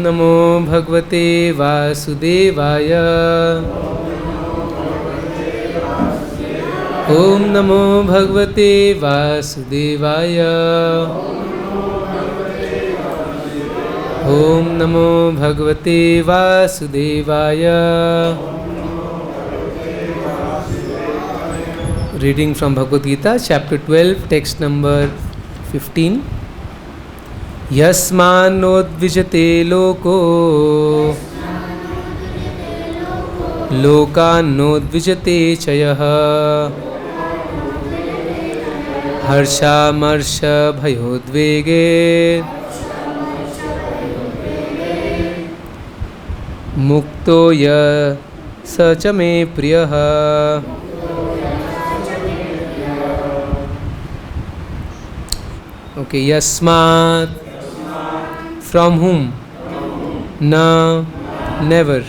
नमो भगवते वासुदेवाय। ओम नमो भगवते वासुदेवाय। ओम नमो भगवते वासुदेवाय। Reading from Bhagavad Gita, chapter 12, text number 15. Yasmanodvijate loko lokanodvijate chayah harsha marsha bhayodvege mukto ya sacha me priyah. Okay, yasmat, from whom, na, never,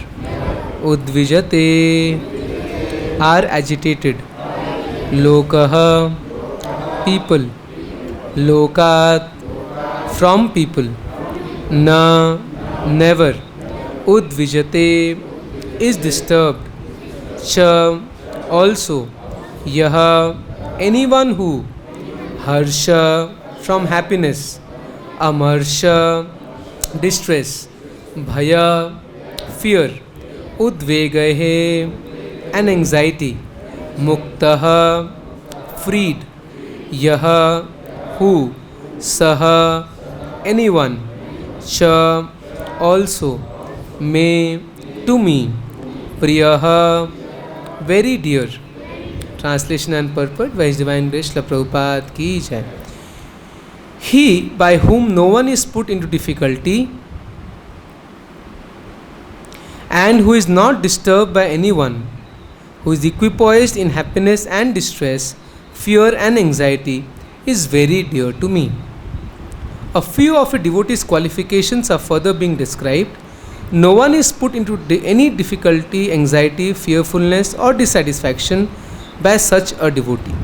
udvijate, are agitated, lokah, people, lokat, from people, na, never, udvijate, is disturbed, cha, also, yah, anyone who, harsha, from happiness, amarsha, distress, bhaya, fear, udvegahe, an anxiety, muktah, freed, yaha, who, saha, anyone, cha, also, me, to me, priyah, very dear. Translation and purport by His Divine Grace Srila Prabhupada ki jai. He by whom no one is put into difficulty and who is not disturbed by anyone, who is equipoised in happiness and distress, fear and anxiety, is very dear to me. A few of a devotee's qualifications are further being described. No one is put into any difficulty, anxiety, fearfulness or dissatisfaction by such a devotee.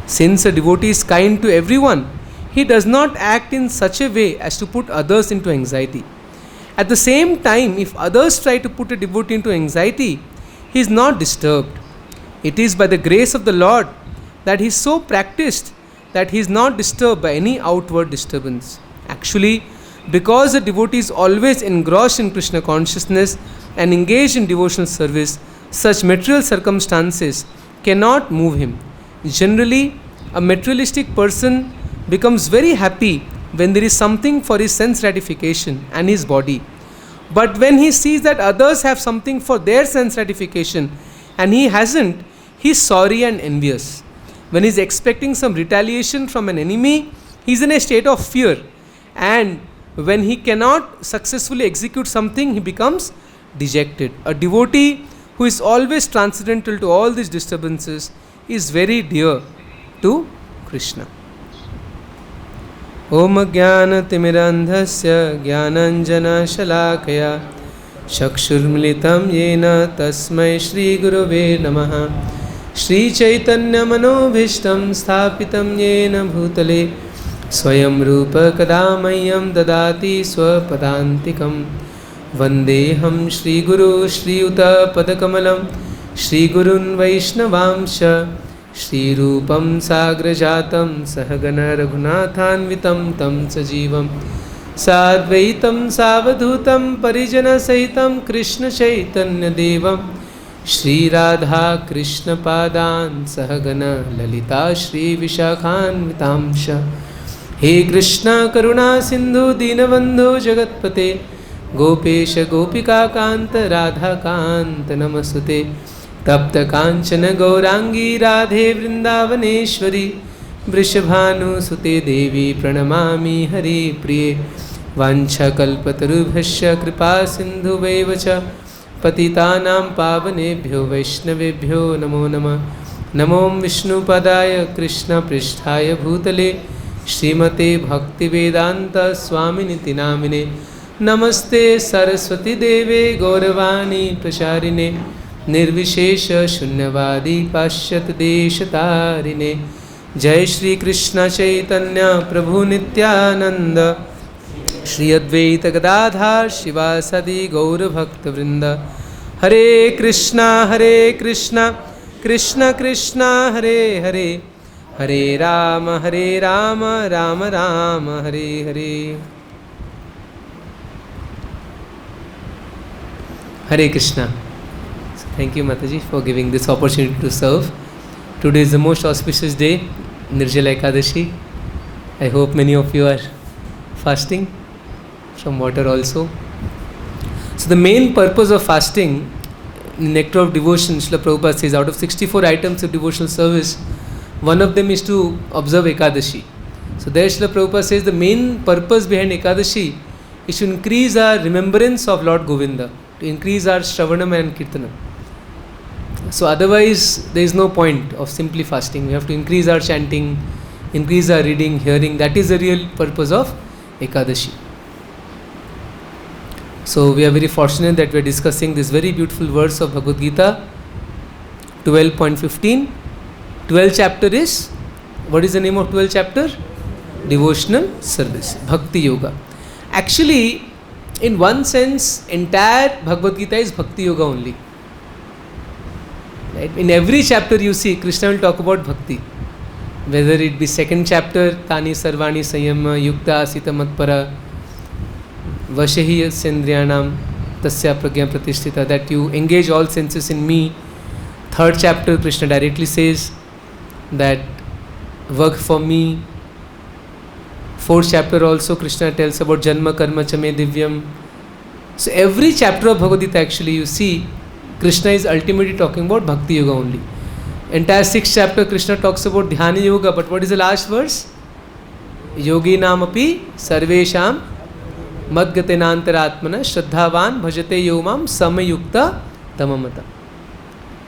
Since a devotee is kind to everyone, he does not act in such a way as to put others into anxiety. At the same time, if others try to put a devotee into anxiety, he is not disturbed. It is by the grace of the Lord that he is so practiced that he is not disturbed by any outward disturbance. Actually, because a devotee is always engrossed in Krishna consciousness and engaged in devotional service, such material circumstances cannot move him. Generally, a materialistic person becomes very happy when there is something for his sense gratification and his body. But when he sees that others have something for their sense gratification and he hasn't, he is sorry and envious. When he is expecting some retaliation from an enemy, he is in a state of fear. And when he cannot successfully execute something, he becomes dejected. A devotee who is always transcendental to all these disturbances is very dear to Krishna. Om Jnanatimirandhasya Jnananjana Shalakaya Chakshurmilitam Yena Tasmai Shri Gurave Namaha. Shri Chaitanya Manobhishtam Sthapitam Yena Bhutale Swayam Rupa Kadamayam Dadati Swapadantikam. Vandeham Shri Guru Shri Uta Padakamalam Shri Gurun Vaishnavamsha Shri Rupam Sagrajatam Sahagana Raghunathanvitam Tam Sajivam Sadvaitam Savadhutam Parijana Sahitam Krishna Chaitanya Devam Shri Radha Krishna Padan Sahagana Lalita Shri Vishakhanvitamsha. He Krishna Karuna Sindhu Dinabandhu Jagatpate Gopesha Gopika Kanta Radha Kanta Namasute तप्त कांचन गौरांगी राधे वृंदावनेश्वरी वृषभानु सुते देवी प्रणमामि हरि प्रिये वाञ्छाकल्पतरुभ्यश्च कृपा सिन्धुवैव च पतितानां पावनेभ्यो वैष्णवेभ्यो नमो नमः। नमो विष्णुपदाय कृष्णपृष्ठाय भूतले श्रीमते भक्तिवेदांत स्वामिनिति नामिने नमस्ते सरस्वती देवे गौरवाणी प्रचारिणे निर्विशेष शून्यवादी पाश्चात्य देशतारिणे। जय श्री कृष्ण चैतन्य प्रभु Nityanand Shri Advaita Gadadhar Shivasadi Gaura Bhakta Vrinda. Hare Krishna, Krishna Krishna, Hare Hare, Hare Rama, Rama Rama, Hare Hare. Hare Krishna. Thank you, Mataji, for giving this opportunity to serve. Today is the most auspicious day, Nirjala Ekadashi. I hope many of you are fasting from water also. So the main purpose of fasting, Nectar of Devotion, Srila Prabhupada says, out of 64 items of devotional service, one of them is to observe Ekadashi. So there Srila Prabhupada says the main purpose behind Ekadashi is to increase our remembrance of Lord Govinda, to increase our Shravanam and Kirtanam. So otherwise there is no point of simply fasting. We have to increase our chanting, increase our reading, hearing. That is the real purpose of Ekadashi. So we are very fortunate that we are discussing this very beautiful verse of Bhagavad Gita 12.15. 12th chapter is, what is the name of 12th chapter? Devotional service, Bhakti Yoga. Actually, in one sense, entire Bhagavad Gita is Bhakti Yoga only. Right? In every chapter you see, Krishna will talk about Bhakti. Whether it be second chapter, Tani Sarvani Sayama Yukta Sita Matpara Vashehi Sendriyanam Tasya Pragya Pratishtita, that you engage all senses in me. Third chapter, Krishna directly says that work for me. Fourth chapter also, Krishna tells about Janma Karma Chame Divyam. So every chapter of Bhagavad Gita actually you see, Krishna is ultimately talking about Bhakti Yoga only. Entire sixth chapter, Krishna talks about Dhyana Yoga, but what is the last verse? Yogi Namapi Sarvesham Madgatenantaratmana Shraddhavan Bhajate Yomam Samayukta Tamamata.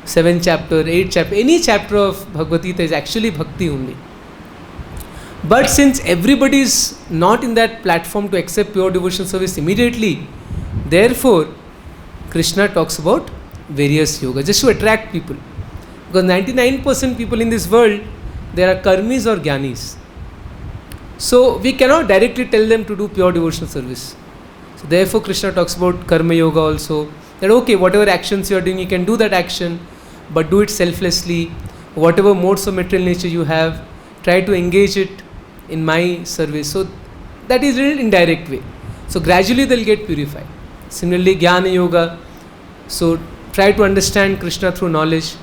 7th chapter, 8th chapter, any chapter of Bhagavad Gita is actually Bhakti only. But since everybody is not in that platform to accept pure devotional service immediately, therefore Krishna talks about various yoga just to attract people. Because 99% people in this world, they are karmis or jnanis. So we cannot directly tell them to do pure devotional service. So therefore Krishna talks about karma yoga also. That okay, whatever actions you are doing, you can do that action, but do it selflessly. Whatever modes of material nature you have, try to engage it in my service. So that is a little indirect way. So gradually they'll get purified. Similarly, Jnana Yoga. So try to understand Krishna through knowledge.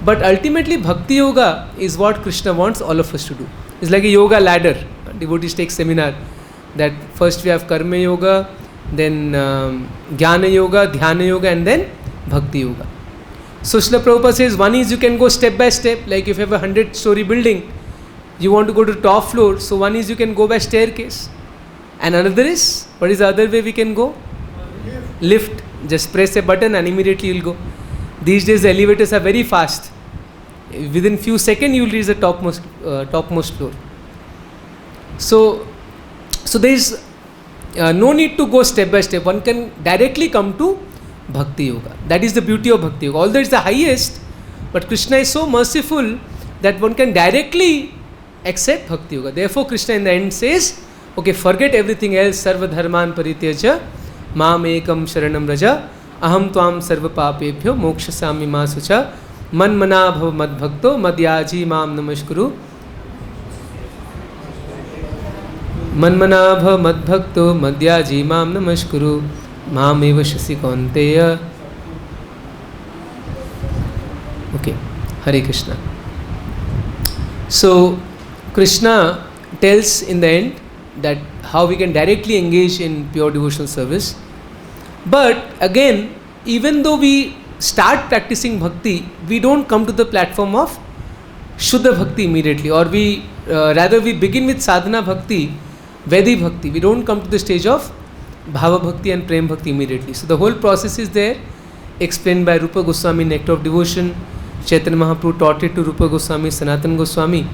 But ultimately Bhakti Yoga is what Krishna wants all of us to do. It's like a yoga ladder. Devotees take seminar that first we have Karma Yoga, then Jnana Yoga, Dhyana Yoga, and then Bhakti Yoga. So Srila Prabhupada says one is you can go step by step, like if you have a 100-story building, you want to go to the top floor, so one is you can go by staircase. And another is, what is the other way we can go? Lift. Just press a button and immediately you will go. These days the elevators are very fast. Within few seconds you will reach the topmost floor. So there is no need to go step by step. One can directly come to Bhakti Yoga. That is the beauty of Bhakti Yoga. Although it's the highest, but Krishna is so merciful that one can directly accept Bhakti Yoga. Therefore Krishna in the end says, okay, forget everything else, sarva dharman parityaja, maam ekam sharanam raja, aham tvam sarva papebhyo mokshasami ma sucha, man mana bhav mad bhakto madhyaji maam namaskuru. Man mana bhav mad bhakto madhyaji maam namaskuru, maam eva shasi kaunteya. Okay, Hare Krishna. So Krishna tells in the end that how we can directly engage in pure devotional service. But again, even though we start practicing bhakti, we don't come to the platform of Shuddha Bhakti immediately, or we rather we begin with Sadhana Bhakti, Vedi Bhakti. We don't come to the stage of Bhava Bhakti and Prem Bhakti immediately. So the whole process is there, explained by Rupa Goswami, Nectar of Devotion. Chaitanya Mahaprabhu taught it to Rupa Goswami, Sanatana Goswami.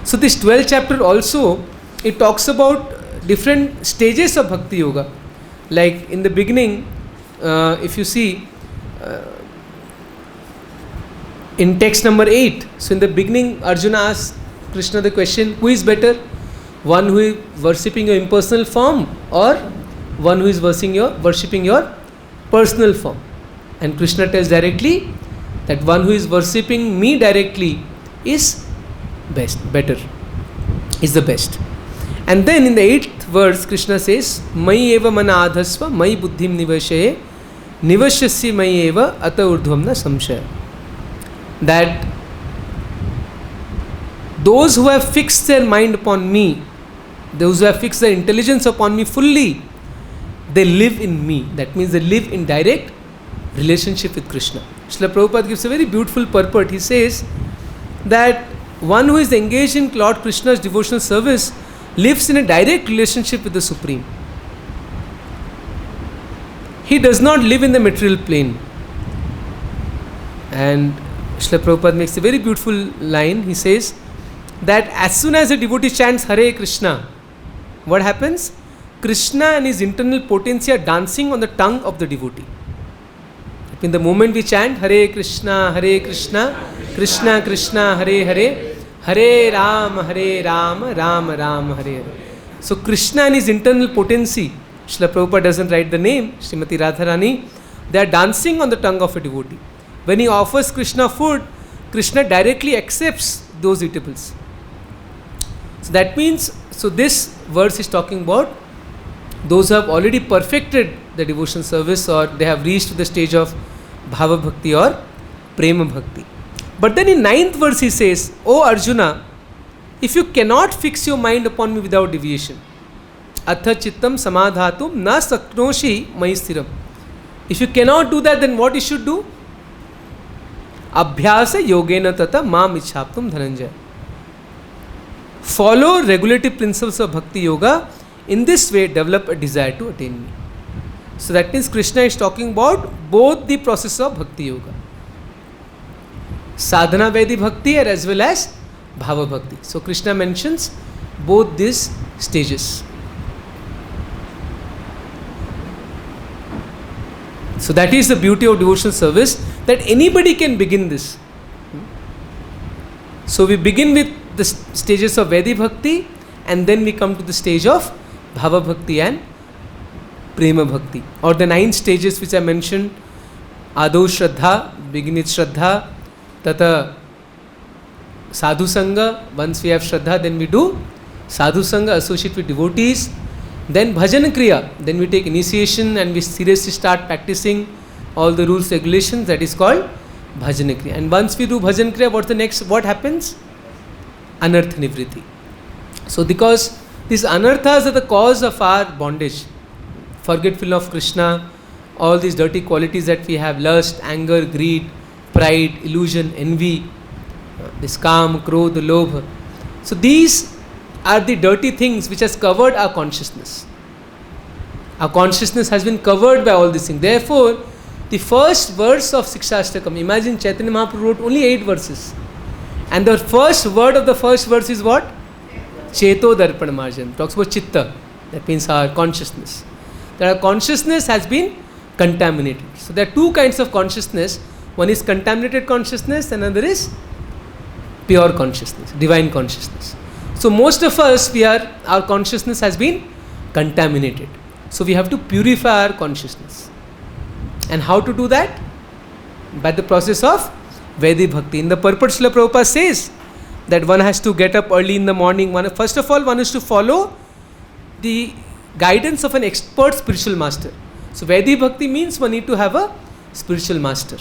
So this 12th chapter also, it talks about different stages of Bhakti Yoga. Like in the beginning, if you see, in text number 8, so in the beginning Arjuna asks Krishna the question, who is better? One who is worshipping an impersonal form, or one who is worshipping your personal form. And Krishna tells directly that one who is worshipping me directly is better, is the best. And then in the 8th verse, Krishna says, Mai eva mana adhasva, mai buddhim nivashaye, nivashyasya mai eva ata urdhvam na samshaya. That those who have fixed their mind upon me, those who have fixed their intelligence upon me fully, they live in me. That means they live in direct relationship with Krishna. Srila Prabhupada gives a very beautiful purport. He says that one who is engaged in Lord Krishna's devotional service lives in a direct relationship with the Supreme. He does not live in the material plane. And Srila Prabhupada makes a very beautiful line. He says that as soon as a devotee chants Hare Krishna, what happens? Krishna and his internal potency are dancing on the tongue of the devotee. In the moment we chant Hare Krishna, Krishna Krishna, Hare Hare, Hare Ram, Ram Ram, Hare Hare. So Krishna and his internal potency, Srila Prabhupada doesn't write the name, Srimati Radharani, they are dancing on the tongue of a devotee. When he offers Krishna food, Krishna directly accepts those eatables. So that means, so this verse is talking about those who have already perfected the devotion service, or they have reached the stage of Bhava Bhakti or Prema Bhakti. But then in 9th verse he says, O Arjuna, if you cannot fix your mind upon me without deviation, atha chittam samadhatum na saknoshi mai sthiram. If you cannot do that, then what you should do? Abhyasa yogena tata mam ichhaptum dhananjaya. Follow regulative principles of Bhakti Yoga. In this way, develop a desire to attain me. So that means Krishna is talking about both the process of Bhakti Yoga. Sadhana Vedi Bhakti as well as Bhava Bhakti. So Krishna mentions both these stages. So that is the beauty of devotional service, that anybody can begin this. So we begin with the stages of Vedi Bhakti, and then we come to the stage of Bhava Bhakti and Prema Bhakti, or the 9 stages which I mentioned. Adau Shraddha, begin with Shraddha, Tata Sadhu Sangha. Once we have Shraddha, then we do Sadhu Sangha, associate with devotees. Then Bhajan Kriya, then we take initiation and we seriously start practicing all the rules, regulations. That is called Bhajan Kriya. And once we do Bhajan Kriya, what's the next? What happens? Anartha Nivritti. So because these anarthas are the cause of our bondage, forgetful of Krishna, all these dirty qualities that we have, lust, anger, greed, pride, illusion, envy, this kam, krodh, lobha. So these are the dirty things which has covered our consciousness. Our consciousness has been covered by all these things. Therefore, the first verse of Sikshashtakam, imagine Chaitanya Mahaprabhu wrote only 8 verses. And the first word of the first verse is what? Cheto Darpan Marjan. Talks about Chitta. That means our consciousness. That our consciousness has been contaminated. So there are 2 kinds of consciousness. One is contaminated consciousness, and another is pure consciousness, divine consciousness. So most of us, our consciousness has been contaminated. So we have to purify our consciousness. And how to do that? By the process of Vedi Bhakti. In the purport, Srila Prabhupada says that one has to get up early in the morning. First of all, one is to follow the guidance of an expert spiritual master. So Vedi Bhakti means one need to have a spiritual master.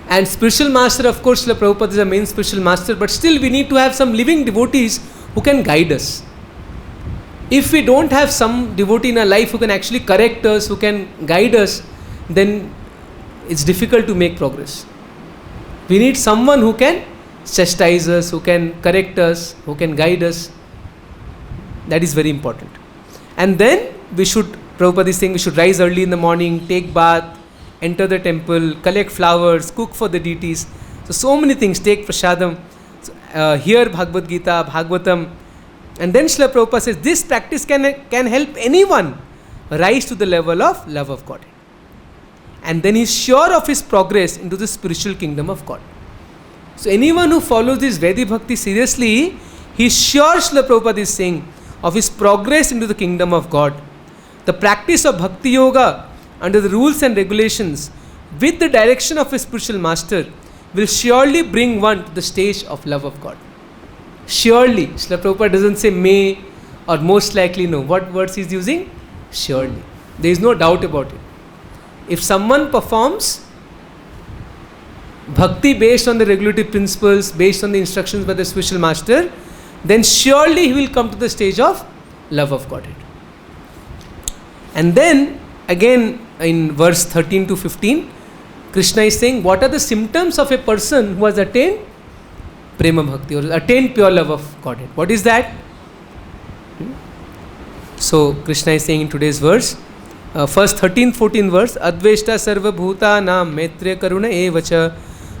And spiritual master, of course, Srila Prabhupada is the main spiritual master, but still we need to have some living devotees who can guide us. If we don't have some devotee in our life who can actually correct us, who can guide us, then it's difficult to make progress. We need someone who can chastise us, who can correct us, who can guide us. That is very important. And then Prabhupada is saying we should rise early in the morning, take bath, enter the temple, collect flowers, cook for the deities. So many things, take prasadam, hear Bhagavad Gita, Bhagavatam. And then Srila Prabhupada says this practice can help anyone rise to the level of love of God. And then he is sure of his progress into the spiritual kingdom of God. So anyone who follows this Vedi Bhakti seriously, he is sure, Srila Prabhupada is saying, of his progress into the kingdom of God. The practice of Bhakti Yoga under the rules and regulations with the direction of a spiritual master will surely bring one to the stage of love of God. Surely. Srila Prabhupada doesn't say may or most likely no. What words he is using? Surely. There is no doubt about it. If someone performs bhakti based on the regulative principles, based on the instructions by the spiritual master, then surely he will come to the stage of love of Godhead. And then again in verse 13 to 15, Krishna is saying, what are the symptoms of a person who has attained prema bhakti or attained pure love of Godhead? What is that? So Krishna is saying in today's verse, first 13th 14th verse, Adveshta sarva bhuta nam maitre karuna evacha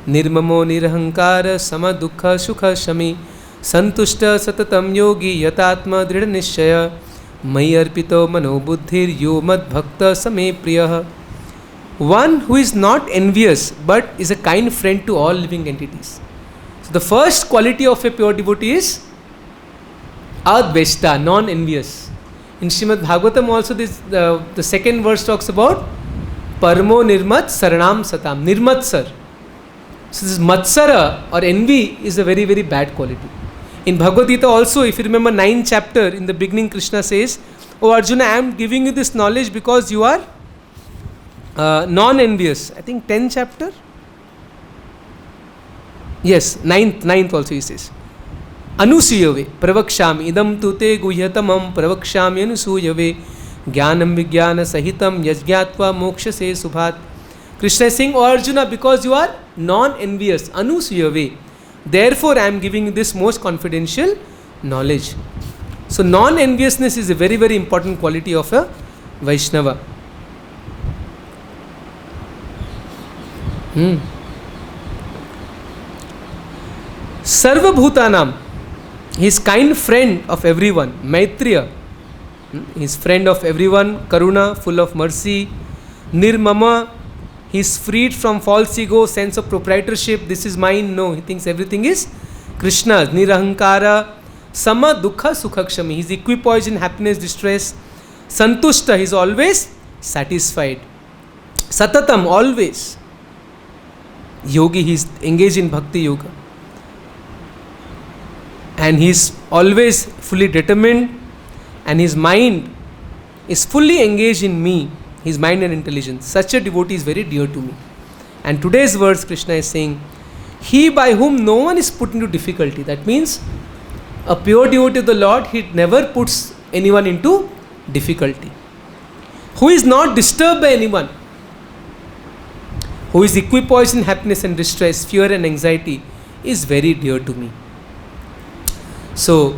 nirmamo nirahankara sama dukha sukha shami santushta satatam yogi yatatma dhrida nishchaya mai arpito mano buddhir yo mad bhakta same priyah. One who is not envious but is a kind friend to all living entities. So the first quality of a pure devotee is adveshta, non-envious. In Srimad Bhagavatam also the second verse talks about Parmo Nirmat Saranam Satam, Nirmatsar. So this Matsara or envy is a very, very bad quality. In Bhagavad Gita also, if you remember 9th chapter, in the beginning Krishna says, "Oh Arjuna, I am giving you this knowledge because you are non-envious." I think 10th chapter? Yes, 9th also he says. Anusuyave pravakshami idam tute guhyatamam pravakshami anusuyave jnanam vijnana sahitam yajñatva moksha se subhat. Krishna is saying, "O Arjuna, because you are non-envious, anusuyave, therefore I am giving you this most confidential knowledge." So non-enviousness is a very, very important quality of a Vaishnava. Sarva Bhutanam, he is kind friend of everyone. Maitriya, he is friend of everyone. Karuna, full of mercy. Nirmama, he is freed from false ego, sense of proprietorship. This is mine. No, he thinks everything is Krishna's. Nirahankara. Sama dukha sukhakshami, he is equipoised in happiness, distress. Santushta, he is always satisfied. Satatam, always. Yogi, he is engaged in bhakti yoga. And he is always fully determined, and his mind is fully engaged in me, his mind and intelligence. Such a devotee is very dear to me. And today's verse, Krishna is saying, he by whom no one is put into difficulty. That means a pure devotee of the Lord, he never puts anyone into difficulty. Who is not disturbed by anyone, who is equipoised in happiness and distress, fear and anxiety, is very dear to me. So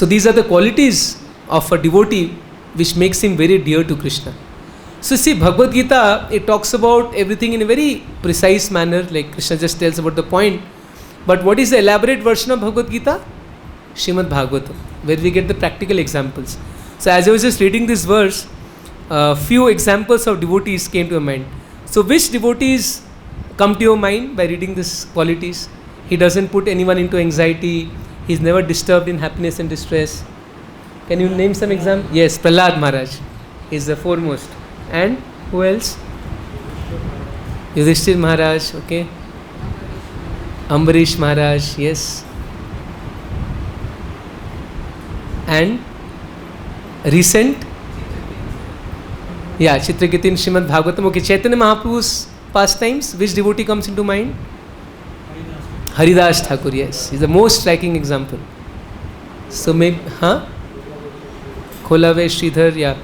these are the qualities of a devotee which makes him very dear to Krishna. So see, Bhagavad Gita, it talks about everything in a very precise manner, like Krishna just tells about the point. But what is the elaborate version of Bhagavad Gita? Srimad Bhagavatam, where we get the practical examples. So as I was just reading this verse, few examples of devotees came to my mind. So which devotees come to your mind by reading these qualities? He doesn't put anyone into anxiety. He is never disturbed in happiness and distress. Can you name some examples? Yes, Prahlad Maharaj is the foremost. And who else? Yudhishthir Maharaj, okay. Ambarish Maharaj, yes. And recent? Yeah, Chitraketu in Srimad Bhagavatam. Okay, Chaitanya Mahaprabhu's pastimes, which devotee comes into mind? Haridas Thakur, yes, is the most striking example. So maybe, Kholave Sridhar, yeah.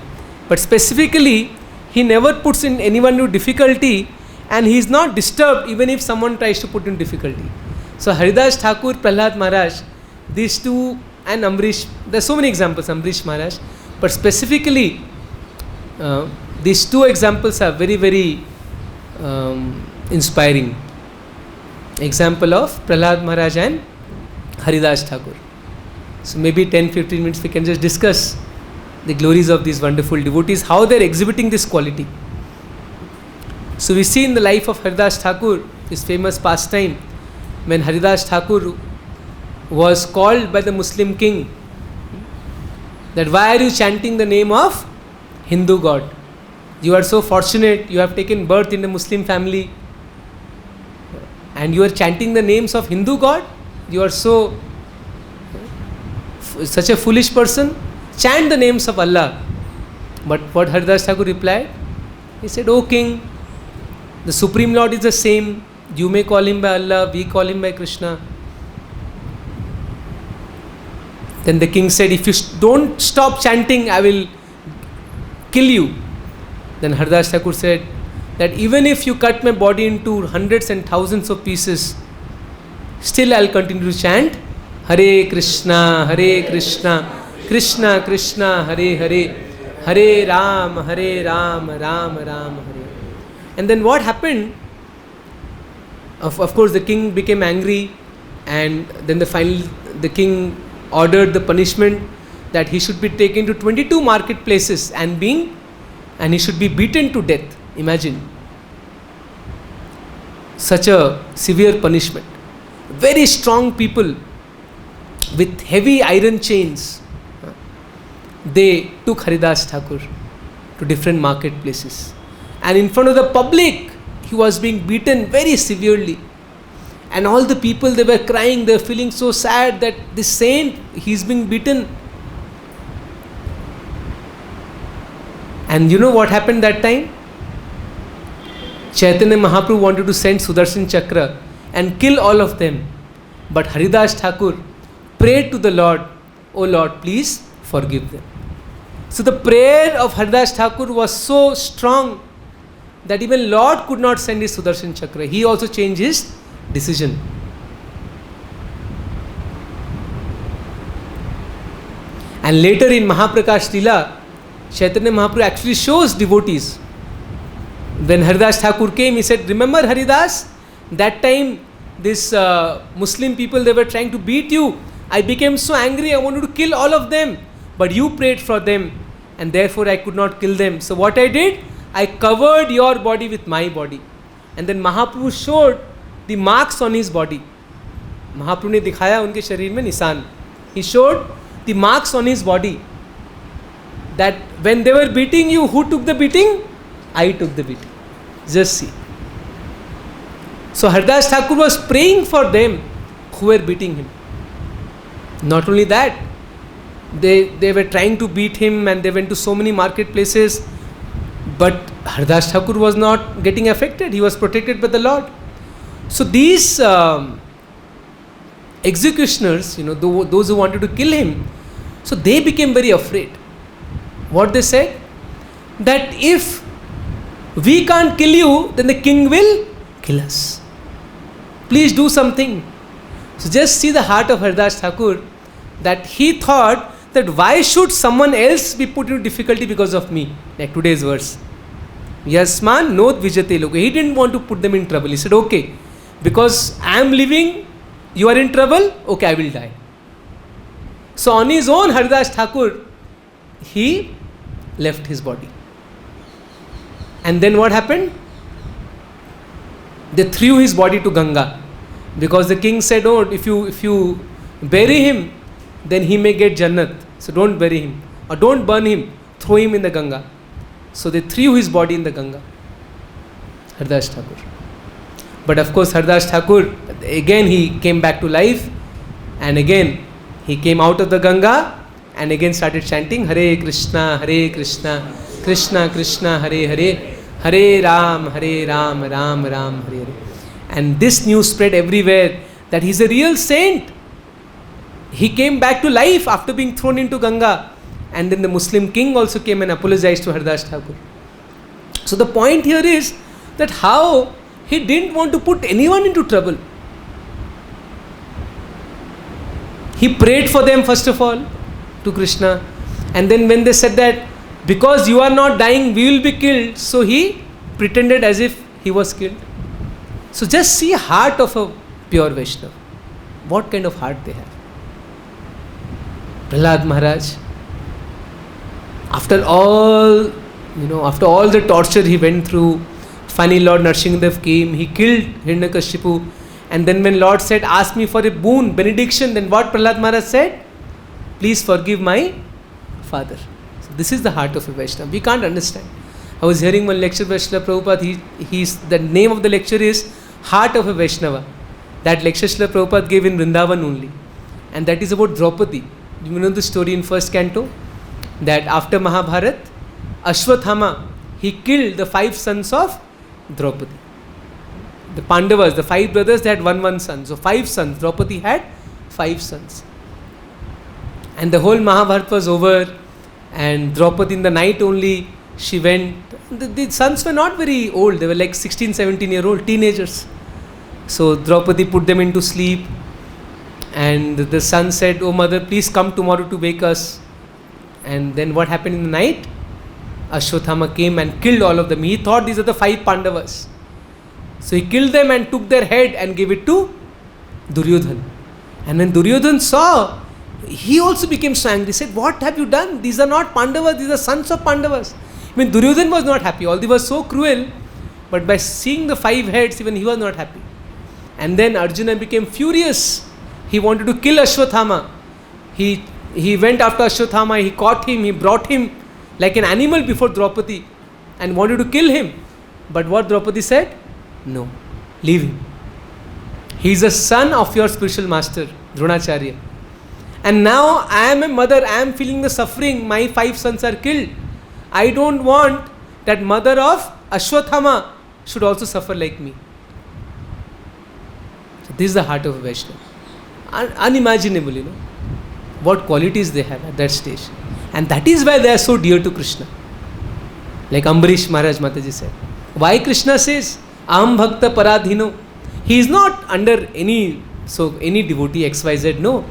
But specifically, he never puts in anyone into difficulty, and he is not disturbed even if someone tries to put in difficulty. So Haridas Thakur, Prahlad Maharaj, these two, and Ambarish, there are so many examples, Ambarish Maharaj, but specifically, these two examples are very, very inspiring. Example of Prahlad Maharaj and Haridas Thakur. So maybe 10-15 minutes we can just discuss the glories of these wonderful devotees, how they are exhibiting this quality. So we see in the life of Haridas Thakur, his famous pastime, when Haridas Thakur was called by the Muslim king that why are you chanting the name of Hindu god? You are so fortunate, you have taken birth in a Muslim family and you are chanting the names of Hindu god? You are so such a foolish person. Chant the names of Allah. But what Haridas Thakur replied? He said, "O king, the Supreme Lord is the same. You may call him by Allah, we call him by Krishna." Then the king said, "If you don't stop chanting, I will kill you." Then Haridas Thakur said that even if you cut my body into hundreds and thousands of pieces, still I will continue to chant Hare Krishna, Krishna Krishna, Hare Hare, Hare Ram, Ram Ram Hare. And then what happened? Of course, the king became angry, and then the king ordered the punishment that he should be taken to 22 marketplaces and he should be beaten to death. Imagine such a severe punishment. Very strong people with heavy iron chains, they took Haridas Thakur to different marketplaces, and in front of the public he was being beaten very severely, and all the people, they were crying, they were feeling so sad that this saint, he's being beaten. And you know what happened that time? Chaitanya Mahaprabhu wanted to send Sudarshan Chakra and kill all of them, but Haridas Thakur prayed to the Lord, "Oh Lord, please forgive them." So the prayer of Haridas Thakur was so strong that even Lord could not send his Sudarshan Chakra. He also changed his decision. And later in Mahaprakash Leela, Chaitanya Mahaprabhu actually shows devotees. When Haridas Thakur came, he said, "Remember Haridas, that time this Muslim people, they were trying to beat you. I became so angry, I wanted to kill all of them. But you prayed for them and therefore I could not kill them. So what I did, I covered your body with my body." And then Mahaprabhu showed the marks on his body. Mahaprabhu ने दिखाया उनके शरीर में निशान. He showed the marks on his body. That when they were beating you, who took the beating? I took the beating. Just see. So Haridas Thakur was praying for them who were beating him. Not only that, they were trying to beat him and they went to so many marketplaces, but Haridas Thakur was not getting affected. He was protected by the Lord. So these executioners, those who wanted to kill him, so they became very afraid. What they said? That if we can't kill you, then the king will kill us. Please do something. So just see the heart of Haridas Thakur, that he thought that why should someone else be put into difficulty because of me? Like today's verse. Yasman nod vijate loka. He didn't want to put them in trouble. He said, okay, because I am living, you are in trouble, okay, I will die. So on his own, Haridas Thakur, he left his body. And then what happened? They threw his body to Ganga, because the king said, "Oh, if you bury him, then he may get Jannat. So don't bury him, or don't burn him, throw him in the Ganga." So they threw his body in the Ganga. Haridas Thakur. But of course, Haridas Thakur, again he came back to life, and again he came out of the Ganga and again started chanting Hare Krishna, Krishna Krishna, Hare Hare, Hare Ram, Ram Ram, Hare Hare. And this news spread everywhere that he's a real saint. He came back to life after being thrown into Ganga. And then the Muslim king also came and apologized to Haridas Thakur. So the point here is that how he didn't want to put anyone into trouble. He prayed for them first of all to Krishna. And then when they said that because you are not dying, we will be killed, so he pretended as if he was killed. So just see heart of a pure Vaishnava. What kind of heart they have. Prahlad Maharaj, after all the torture he went through, finally Lord Nrsimhadev came, he killed Hiranyakashipu, and then when Lord said, "Ask me for a boon, benediction," then what Prahlad Maharaj said? "Please forgive my father. So this is the heart of a Vaishnava. We can't understand. I was hearing one lecture by Srila Prabhupada. The name of the lecture is Heart of a Vaishnava. That lecture Srila Prabhupada gave in Vrindavan only. And that is about Draupadi. You know the story in first canto? That after Mahabharat, Ashwathama, he killed the 5 sons of Draupadi. The Pandavas, the 5 brothers, they had one son. So 5 sons. Draupadi had 5 sons. And the whole Mahabharata was over. And Draupadi in the night only, she went. The sons were not very old. They were like 16, 17-year-old teenagers. So Draupadi put them into sleep. And the son said, "Oh mother, please come tomorrow to wake us." And then what happened in the night? Ashwathama came and killed all of them. He thought these are the 5 Pandavas. So he killed them and took their head and gave it to Duryodhan. And when Duryodhan saw, he also became so angry. He said, "What have you done? These are not Pandavas, these are sons of Pandavas." I mean, Duryodhan was not happy. Although he was so cruel, but by seeing the 5 heads, even he was not happy. And then Arjuna became furious. He wanted to kill Ashwathama. He went after Ashwathama, he caught him, he brought him like an animal before Draupadi and wanted to kill him. But what Draupadi said? No, leave him. He is a son of your spiritual master, Dronacharya. And now I am a mother, I am feeling the suffering, my 5 sons are killed. I don't want that mother of Ashwathama should also suffer like me. So this is the heart of a Vaishnava. Unimaginable, you know, what qualities they have at that stage. And that is why they are so dear to Krishna. Like Ambarish Maharaj Mataji said. Why Krishna says, "Aham bhakta paradhino"? He is not under any devotee XYZ, no.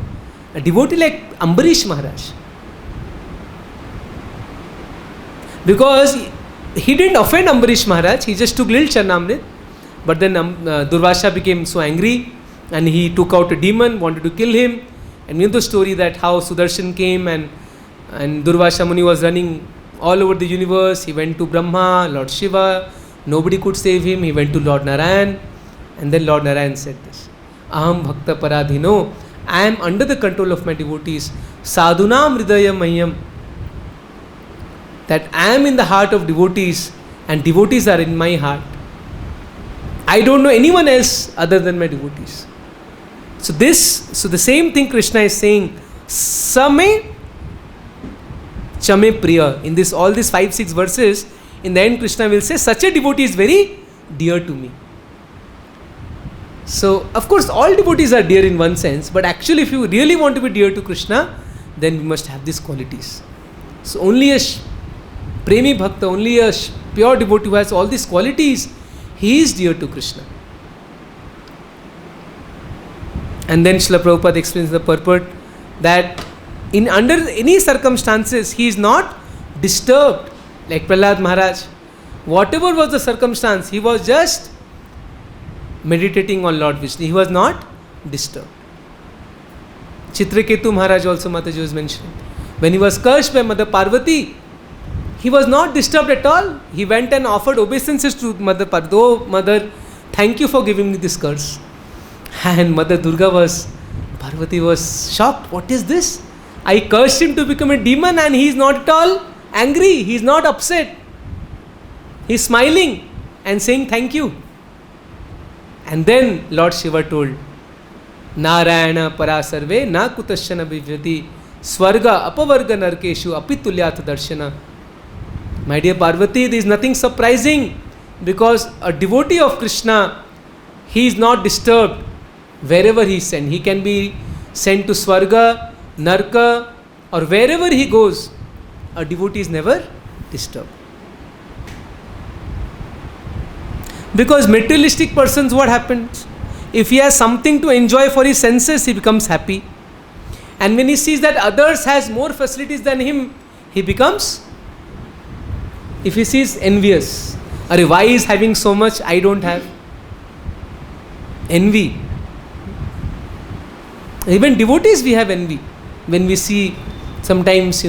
A devotee like Ambarish Maharaj. Because he didn't offend Ambarish Maharaj, he just took little Charnamrit. But then Durvasa became so angry and he took out a demon, wanted to kill him. And you know the story that how Sudarshan came and Durvasa Muni was running all over the universe. He went to Brahma, Lord Shiva. Nobody could save him. He went to Lord Narayan. And then Lord Narayan said this. Aham bhakta paradhino. I am under the control of my devotees. Sadhunam hridaya mahyam. That I am in the heart of devotees and devotees are in my heart. I don't know anyone else other than my devotees. So the same thing Krishna is saying. Same chame priya. In this, all these 5-6 verses, in the end Krishna will say, such a devotee is very dear to me. So, of course, all devotees are dear in one sense, but actually if you really want to be dear to Krishna, then we must have these qualities. So only a premi bhakta, only a pure devotee who has all these qualities, he is dear to Krishna. And then Srila Prabhupada explains the purport that in under any circumstances, he is not disturbed. Like Prahlad Maharaj, whatever was the circumstance, he was just meditating on Lord Vishnu. He was not disturbed. Chitraketu Maharaj also Mataji was mentioning. When he was cursed by Mother Parvati, he was not disturbed at all. He went and offered obeisances to Mother Parvati. Oh Mother, thank you for giving me this curse. And Mother Parvati was shocked. What is this? I cursed him to become a demon and he is not at all angry. He is not upset. He is smiling and saying thank you. And then Lord Shiva told, Narayana parasarve na kutashana vijyati swarga apavarga narkeshu apitulyat darshana. My dear Parvati, there is nothing surprising because a devotee of Krishna, he is not disturbed wherever he is sent. He can be sent to Swarga, Narka, or wherever he goes. A devotee is never disturbed. Because materialistic persons, what happens? If he has something to enjoy for his senses, he becomes happy. And when he sees that others has more facilities than him, he becomes, if he sees envious. Or why is having so much, I don't have? Envy. Even devotees we have envy. When we see sometimes,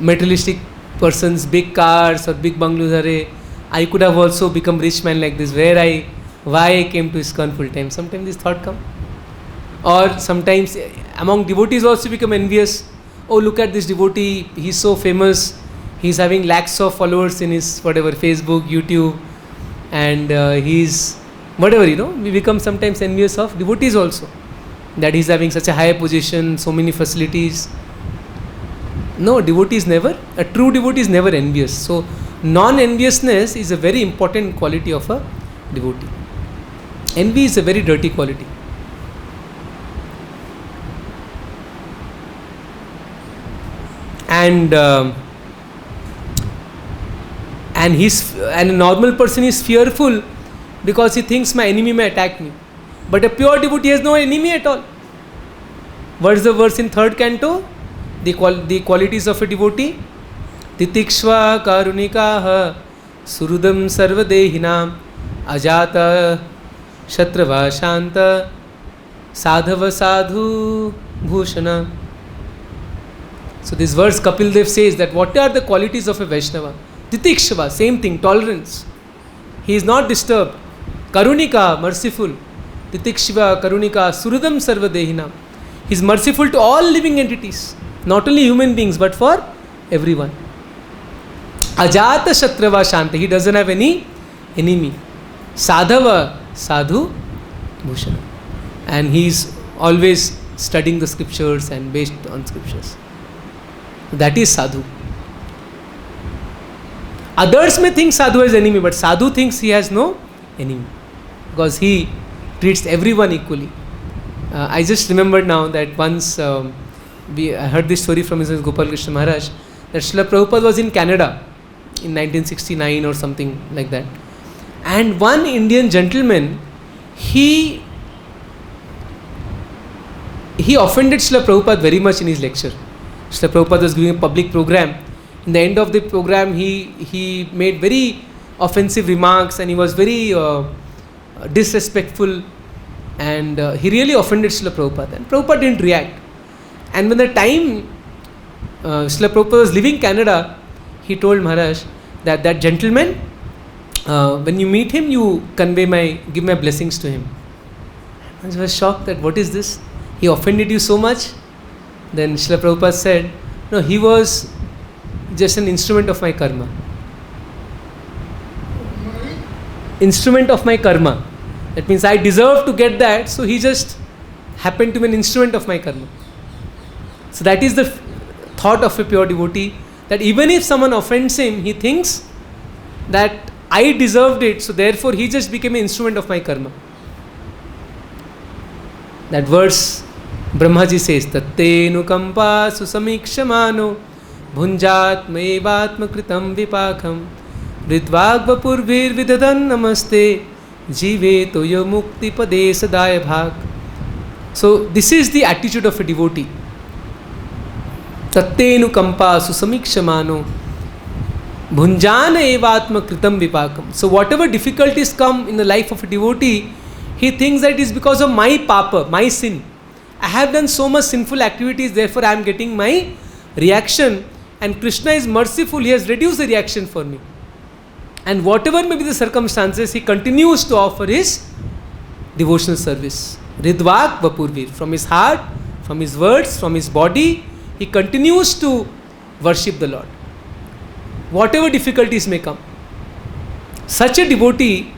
materialistic persons, big cars or big bungalows, I could have also become rich man like this. Why I came to ISKCON full time? Sometimes this thought come. Or sometimes among devotees also become envious. oh, look at this devotee, he's so famous, he's having lakhs of followers in his whatever, Facebook, YouTube, and he's whatever, we become sometimes envious of devotees also, that he's having such a high position, so many facilities. No, a true devotee is never envious. So non-enviousness is a very important quality of a devotee. Envy is a very dirty quality. And a normal person is fearful because he thinks my enemy may attack me. But a pure devotee has no enemy at all. What is the verse in 3rd canto? The qualities of a devotee. Titikshva karunikaha surudam sarvadehinam ajata shatrava shanta sadhava sadhu bhushana. So this verse Kapil Dev says that what are the qualities of a Vaishnava? Titikshva, same thing, tolerance. He is not disturbed. Karunika, merciful. Titikshva, Karunika, Surudam Sarvadehinam. He is merciful to all living entities, not only human beings but for everyone. Ajata Shatrava Shanta, he doesn't have any enemy. Sadhava, Sadhu Bhushana. And he is always studying the scriptures and based on scriptures. That is sadhu. Others may think sadhu has enemy, but sadhu thinks he has no enemy because he treats everyone equally. I just remembered now that once I heard this story from Mrs. Gopal Krishna Maharaj, that Srila Prabhupada was in Canada in 1969 or something like that, and one Indian gentleman, he offended Srila Prabhupada very much in his lecture. Srila Prabhupada was giving a public program. In the end of the program, he made very offensive remarks and he was very disrespectful, and he really offended Srila Prabhupada. And Prabhupada didn't react. And when the time Srila Prabhupada was leaving Canada, he told Maharaj that gentleman, when you meet him, you give my blessings to him. I was shocked that what is this? He offended you so much? Then Srila Prabhupada said, no, he was just an instrument of my karma. Instrument of my karma. That means I deserve to get that, so he just happened to be an instrument of my karma. So that is the thought of a pure devotee, that even if someone offends him, he thinks that I deserved it, so therefore he just became an instrument of my karma. That verse Brahmaji says, Tattenu kampa susamikshamano bhunjatmaivatma kritam vipakam ridvagvapurvir vidadan namaste jive toyo mukti pade sadaya bhag. So this is the attitude of a devotee. Tattenu kampa susamikshamano bhunjana evatma kritam vipakam. So whatever difficulties come in the life of a devotee, he thinks that it is because of my papa, my sin. I have done so much sinful activities, therefore I am getting my reaction, and Krishna is merciful, he has reduced the reaction for me. And whatever may be the circumstances, he continues to offer his devotional service. Ridvak Vapurvir. From his heart, from his words, from his body, he continues to worship the Lord. Whatever difficulties may come. Such a devotee,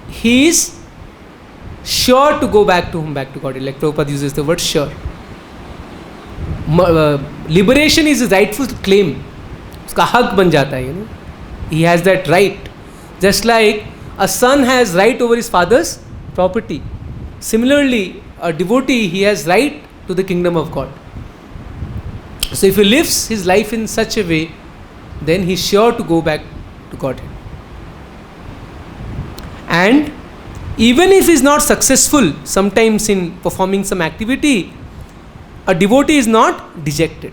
he is sure to go back to God. Like Prabhupada uses the word sure. Liberation is his rightful claim. Uska haq ban jata hai, He has that right. Just like a son has right over his father's property. Similarly, a devotee, he has right to the kingdom of God. So if he lives his life in such a way, then he is sure to go back to Godhead. And even if he is not successful sometimes in performing some activity, a devotee is not dejected.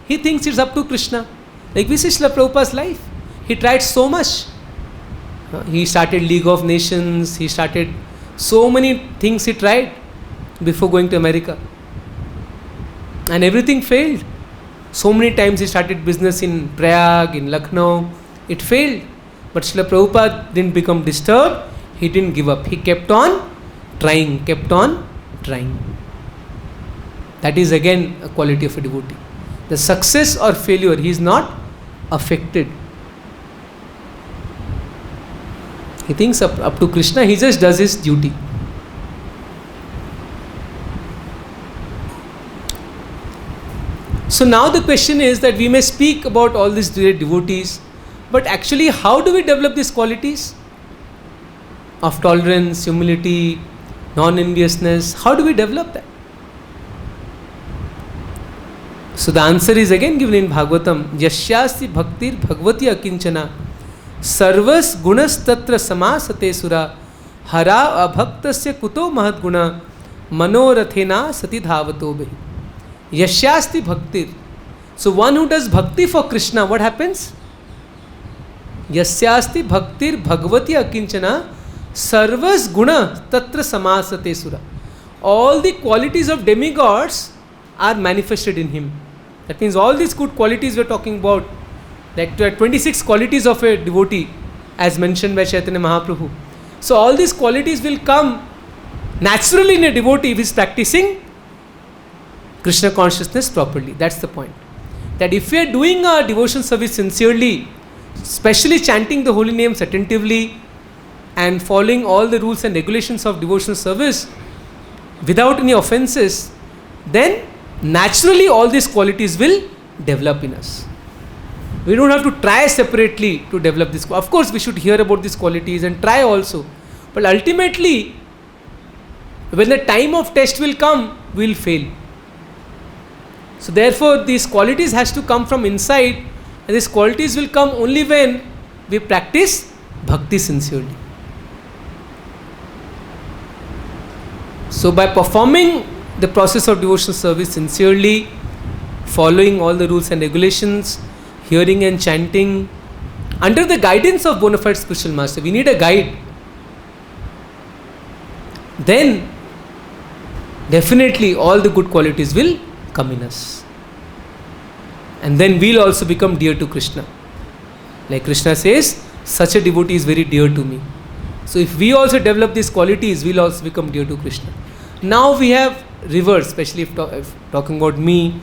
He thinks it's up to Krishna. Like we see Srila Prabhupada's life. He tried so much. He started League of Nations. He started so many things he tried before going to America. And everything failed. So many times he started business in Prayag, in Lucknow. It failed. But Srila Prabhupada didn't become disturbed. He didn't give up. He kept on trying. That is again a quality of a devotee. The success or failure, he is not affected. He thinks up to Krishna, he just does his duty. So now the question is that we may speak about all these great devotees, but actually how do we develop these qualities of tolerance, humility, non-enviousness? How do we develop that? So the answer is again given in Bhagavatam. Yashyasti bhaktir bhagavati akinchana sarvas gunas tatra samasate sura hara abhaktasya kuto mahad guna manorathena sati dhavato behi. Yashyasti bhaktir. So one who does bhakti for Krishna, what happens? Yasyasti bhaktir bhagavati akinchana sarvas guna tatra samasate sura. All the qualities of demigods are manifested in him. That means all these good qualities we are talking about, like 26 qualities of a devotee as mentioned by Chaitanya Mahaprabhu. So all these qualities will come naturally in a devotee if he is practicing Krishna consciousness properly. That's the point. That if we are doing our devotion service sincerely, especially chanting the holy names attentively and following all the rules and regulations of devotional service without any offenses, then naturally all these qualities will develop in us. We don't have to try separately to develop this. Of course, we should hear about these qualities and try also. But ultimately, when the time of test will come, we will fail. So therefore, these qualities has to come from inside, and these qualities will come only when we practice bhakti sincerely. So by performing the process of devotional service sincerely, following all the rules and regulations, hearing and chanting, under the guidance of bona fide spiritual master, we need a guide. Then definitely all the good qualities will come in us. And then we'll also become dear to Krishna. Like Krishna says, such a devotee is very dear to me. So if we also develop these qualities, we'll also become dear to Krishna. Now we have reverse, especially if talking about me,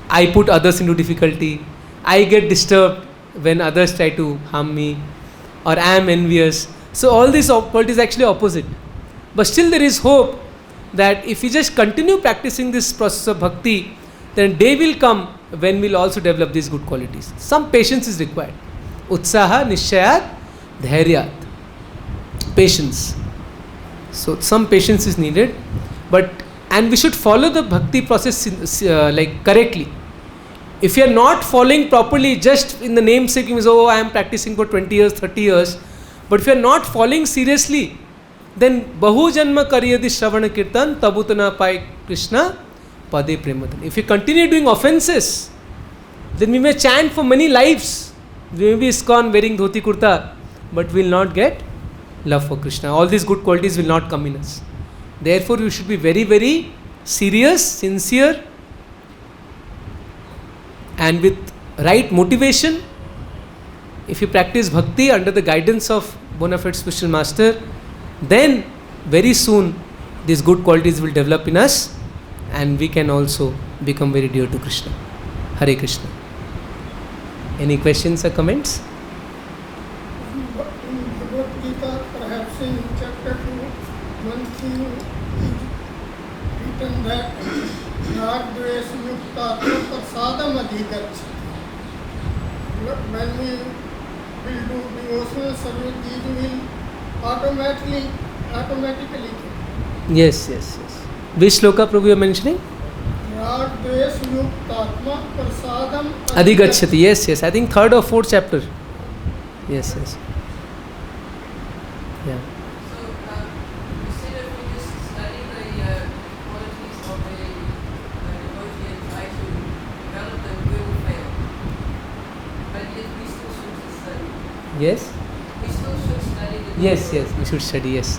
I put others into difficulty. I get disturbed when others try to harm me, or I am envious. So all these qualities are actually opposite. But still there is hope that if we just continue practicing this process of bhakti, then day will come when we'll also develop these good qualities. Some patience is required. Utsaha, nishchayat, dhairyat. Patience. So some patience is needed, and we should follow the bhakti process correctly. If you are not following properly, just in the namesake, you say, oh, I am practicing for 20 years, 30 years. But if you are not following seriously, then bahu janma kariyadi shravana kirtan tabutana pai Krishna pade premadan. If you continue doing offenses, then we may chant for many lives. We may be ISKCON wearing dhoti kurta, but we will not get love for Krishna. All these good qualities will not come in us. Therefore, you should be very, very serious, sincere, and with right motivation. If you practice bhakti under the guidance of bona fide spiritual master, then very soon these good qualities will develop in us, and we can also become very dear to Krishna. Hare Krishna. Any questions or comments? In Bhagavad Gita, perhaps in chapter 2, one thing is written that Rag-dvesh yuktatma prasadam adhigacchati. When we will do devotional service, these will automatically come. Yes. Which shloka Prabhu you are mentioning? Rag-dvesh yuktatma prasadam Adhigacchati. Yes. I think 3rd or 4th chapter. Yes. Yeah. So, instead of we just study the qualities of a devotee and try to develop them, we will fail. But yet we still should study. Yes. We still should study the Yes. devotees. We should study. Yes.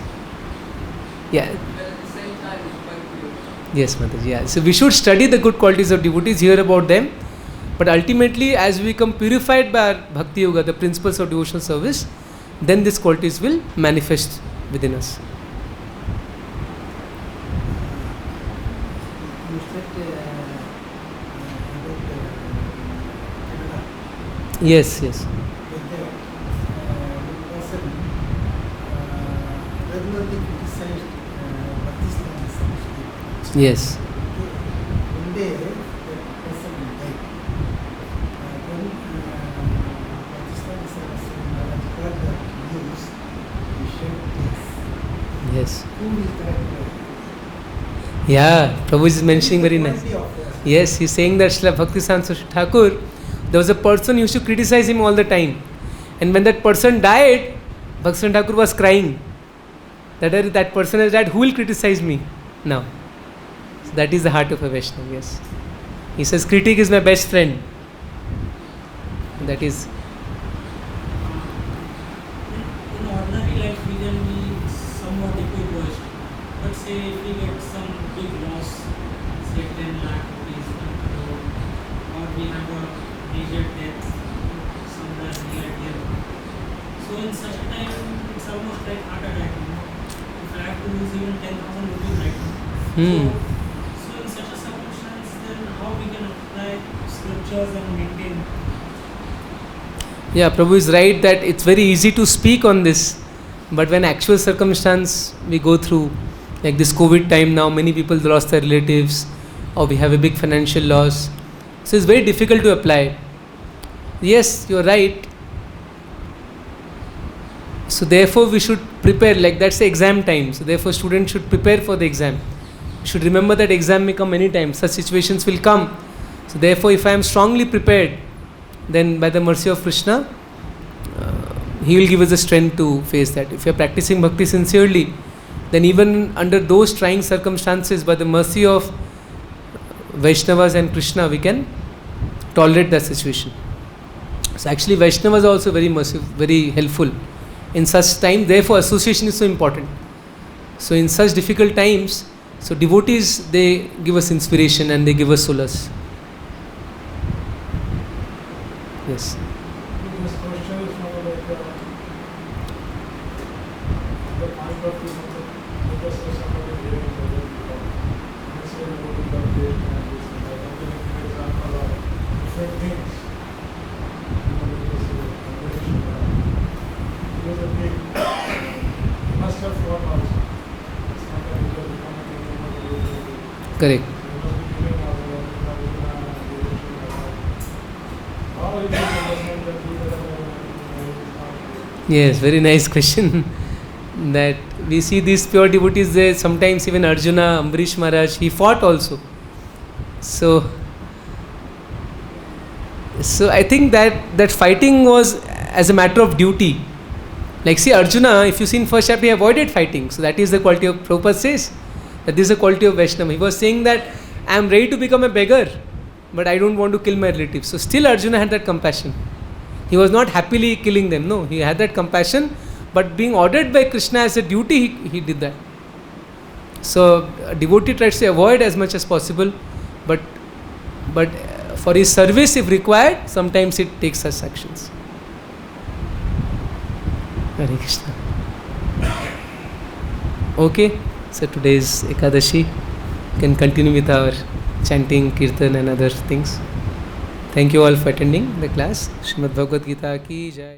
Yeah. But at the same time, it's quite beautiful. Yes, Mataji. Yeah. So we should study the good qualities of devotees, hear about them, but ultimately, as we become purified by our bhakti yoga, the principles of devotional service, then these qualities will manifest within us. You said Yes, yes. With the person regularly criticized Bhakti Samskriti. Yes. One day that person died. When Bhakti Samskriti Maharaj heard the news, he shed tears. Yes. Who will correct me? Yeah, Prabhu is mentioning very nice. Yes, he's saying that Srila Bhakti Saraswati Thakur, there was a person who used to criticize him all the time. And when that person died, Bhakti Saraswati Thakur was crying. That person has died, who will criticize me now? So that is the heart of a Vaishnava, yes. He says, critic is my best friend. That is, In ordinary life, we can be somewhat equivoiced. But say if we get some big loss, say 10 lakh rupees, 1 crore, or we have a major death somewhere near here. So in such a time, it's almost like heart attack. If I have to lose even 10,000 rupees right now. So in such a circumstance, then how we can apply scriptures and maintain? yeah, Prabhu is right that it's very easy to speak on this. But when actual circumstance we go through, like this COVID time now, many people lost their relatives, or we have a big financial loss. So it's very difficult to apply. Yes, you're right. So therefore we should prepare, like that's the exam time. So therefore students should prepare for the exam. Should remember that exam may come anytime. Such situations will come. So therefore if I am strongly prepared, then by the mercy of Krishna, he will give us the strength to face that. If you are practicing bhakti sincerely, then even under those trying circumstances, by the mercy of Vaishnavas and Krishna, we can tolerate that situation. So actually Vaishnavas are also very merciful, very helpful in such time. Therefore association is so important. So in such difficult times, so devotees, they give us inspiration and they give us solace. Yes. This question is from like the point of view of the somebody living in the world. Let's say about the birthday and this and that. I'm giving an example of different things. Because a big must have thought also. It's not that it will become a thing. Correct. Yes, very nice question. That we see these pure devotees there, sometimes even Arjuna, Ambarish Maharaj, he fought also. So I think that fighting was as a matter of duty. Like see Arjuna, if you see in first chapter, he avoided fighting. So that is the quality of, Prabhupada says, that this is the quality of Vaishnava. He was saying that I am ready to become a beggar, but I don't want to kill my relatives. So still Arjuna had that compassion. He was not happily killing them. No, he had that compassion, but being ordered by Krishna as a duty, he did that. So a devotee tries to avoid as much as possible, but for his service, if required, sometimes it takes such actions. Hare Krishna. Okay, so today is Ekadashi. We can continue with our chanting, kirtan and other things. Thank you all for attending the class. Srimad Bhagavad Gita ki Jai.